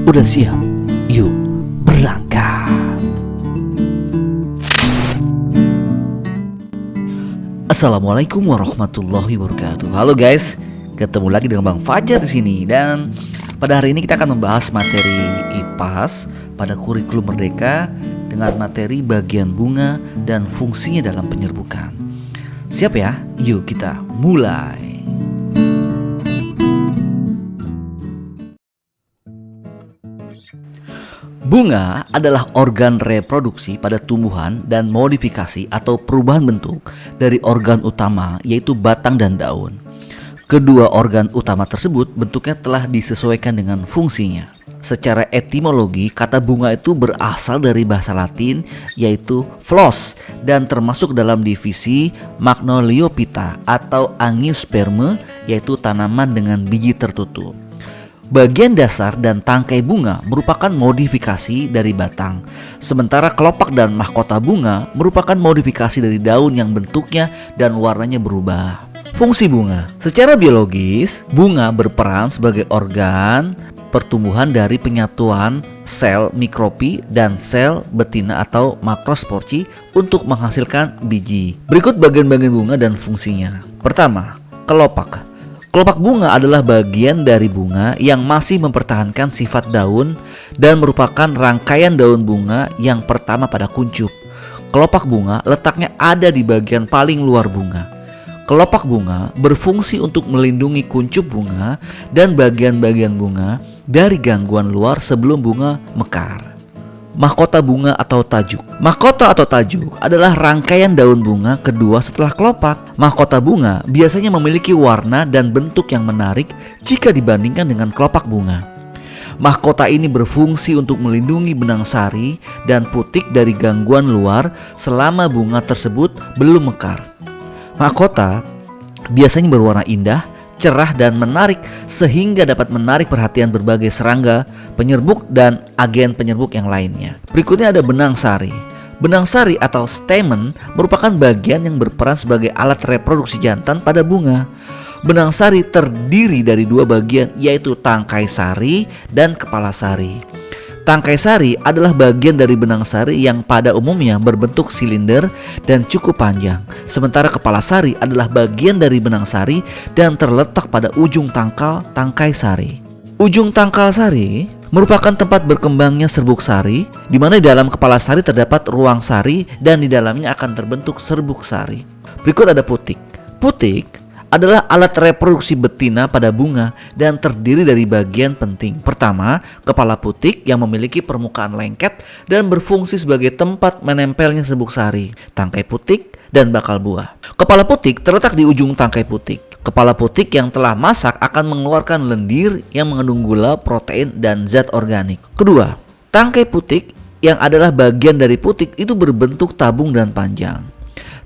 Udah siap? Yuk berangkat. Assalamualaikum warahmatullahi wabarakatuh. Halo guys, ketemu lagi dengan Bang Fajar di sini, dan pada hari ini kita akan membahas materi IPAS pada kurikulum Merdeka dengan materi bagian bunga dan fungsinya dalam penyerbukan. Siap ya? Yuk kita mulai. Bunga adalah organ reproduksi pada tumbuhan dan modifikasi atau perubahan bentuk dari organ utama, yaitu batang dan daun. Kedua organ utama tersebut bentuknya telah disesuaikan dengan fungsinya. Secara etimologi, kata bunga itu berasal dari bahasa Latin, yaitu flos, dan termasuk dalam divisi Magnoliophyta atau Angiospermae, yaitu tanaman dengan biji tertutup. Bagian dasar dan tangkai bunga merupakan modifikasi dari batang, sementara kelopak dan mahkota bunga merupakan modifikasi dari daun yang bentuknya dan warnanya berubah. Fungsi bunga. Secara biologis, bunga berperan sebagai organ pertumbuhan dari penyatuan sel mikropi dan sel betina atau makrosporci untuk menghasilkan biji. Berikut bagian-bagian bunga dan fungsinya. Pertama, kelopak. Kelopak bunga adalah bagian dari bunga yang masih mempertahankan sifat daun dan merupakan rangkaian daun bunga yang pertama pada kuncup. Kelopak bunga letaknya ada di bagian paling luar bunga. Kelopak bunga berfungsi untuk melindungi kuncup bunga dan bagian-bagian bunga dari gangguan luar sebelum bunga mekar. Mahkota bunga atau tajuk. Mahkota atau tajuk adalah rangkaian daun bunga kedua setelah kelopak. Mahkota bunga biasanya memiliki warna dan bentuk yang menarik jika dibandingkan dengan kelopak bunga. Mahkota ini berfungsi untuk melindungi benang sari dan putik dari gangguan luar selama bunga tersebut belum mekar. Mahkota biasanya berwarna indah, cerah dan menarik sehingga dapat menarik perhatian berbagai serangga, penyerbuk dan agen penyerbuk yang lainnya. Berikutnya ada benang sari. Benang sari atau stamen merupakan bagian yang berperan sebagai alat reproduksi jantan pada bunga. Benang sari terdiri dari dua bagian, yaitu tangkai sari dan kepala sari. Tangkai sari adalah bagian dari benang sari yang pada umumnya berbentuk silinder dan cukup panjang. Sementara kepala sari adalah bagian dari benang sari dan terletak pada ujung tangkai sari. Ujung tangkal sari merupakan tempat berkembangnya serbuk sari, di mana di dalam kepala sari terdapat ruang sari dan di dalamnya akan terbentuk serbuk sari. Berikut ada putik. Putik adalah alat reproduksi betina pada bunga dan terdiri dari bagian penting. Pertama, kepala putik yang memiliki permukaan lengket dan berfungsi sebagai tempat menempelnya serbuk sari, tangkai putik, dan bakal buah. Kepala putik terletak di ujung tangkai putik. Kepala putik yang telah masak akan mengeluarkan lendir yang mengandung gula, protein, dan zat organik. Kedua, tangkai putik yang adalah bagian dari putik itu berbentuk tabung dan panjang.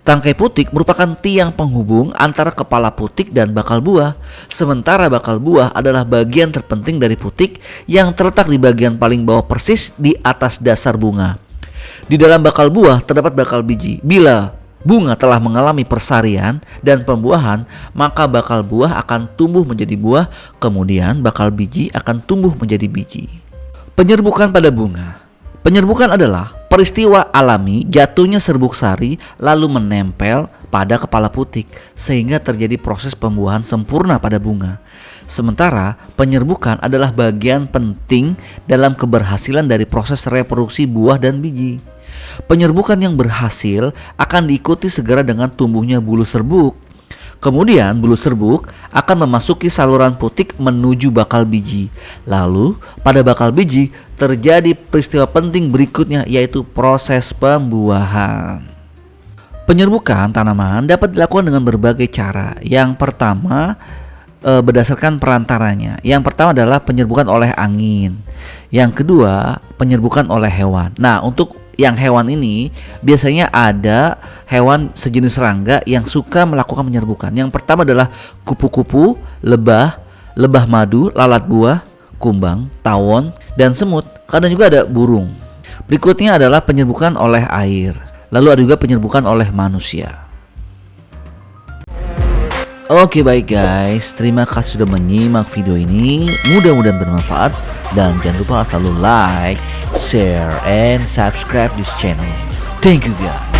Tangkai putik merupakan tiang penghubung antara kepala putik dan bakal buah, sementara bakal buah adalah bagian terpenting dari putik yang terletak di bagian paling bawah persis di atas dasar bunga. Di dalam bakal buah terdapat bakal biji. Bila bunga telah mengalami persarian dan pembuahan, maka bakal buah akan tumbuh menjadi buah, kemudian bakal biji akan tumbuh menjadi biji. Penyerbukan pada bunga. Penyerbukan adalah peristiwa alami jatuhnya serbuk sari lalu menempel pada kepala putik sehingga terjadi proses pembuahan sempurna pada bunga. Sementara penyerbukan adalah bagian penting dalam keberhasilan dari proses reproduksi buah dan biji. Penyerbukan yang berhasil akan diikuti segera dengan tumbuhnya bulu serbuk. Kemudian bulu serbuk akan memasuki saluran putik menuju bakal biji. Lalu pada bakal biji terjadi peristiwa penting berikutnya, yaitu proses pembuahan. Penyerbukan tanaman dapat dilakukan dengan berbagai cara. Yang pertama berdasarkan perantaranya. Yang pertama adalah penyerbukan oleh angin. Yang kedua penyerbukan oleh hewan. Nah, untuk yang hewan ini biasanya ada hewan sejenis serangga yang suka melakukan penyerbukan. Yang pertama adalah kupu-kupu, lebah, lebah madu, lalat buah, kumbang, tawon, dan semut. Kadang juga ada burung. Berikutnya adalah penyerbukan oleh air. Lalu ada juga penyerbukan oleh manusia. Oke baik guys, terima kasih sudah menyimak video ini. Mudah-mudahan bermanfaat. Dan jangan lupa selalu like, share, and subscribe this channel. Thank you guys.